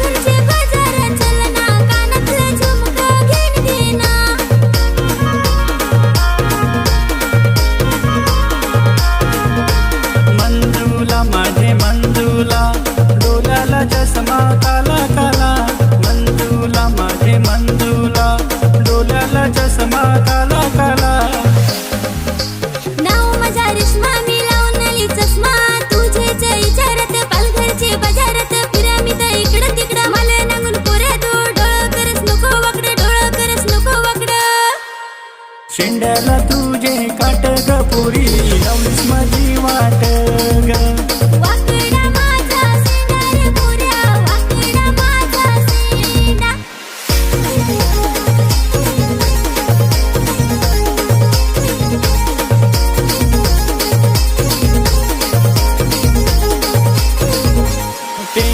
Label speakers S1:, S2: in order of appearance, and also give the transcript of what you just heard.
S1: पालघरचे बाजार चलना कानातलं झुमकं घेऊन देना
S2: मंजूला माझे मंजूला डोल्याला चष्मा काला काला मंजूला माझे मंजूला डोल्याला चष्मा काला काला
S1: नाव माझा रेश्मा मी लावून आली चष्मा तुझेच विचारत पालघरचे बाजारात फिरा मी तर इकडं तिकडं मला नांगून पोऱ्या तू डोळं करस नको वाकडं डोळं करस नको वाकडं
S2: शेंड्याला तुझे काट ग पोरी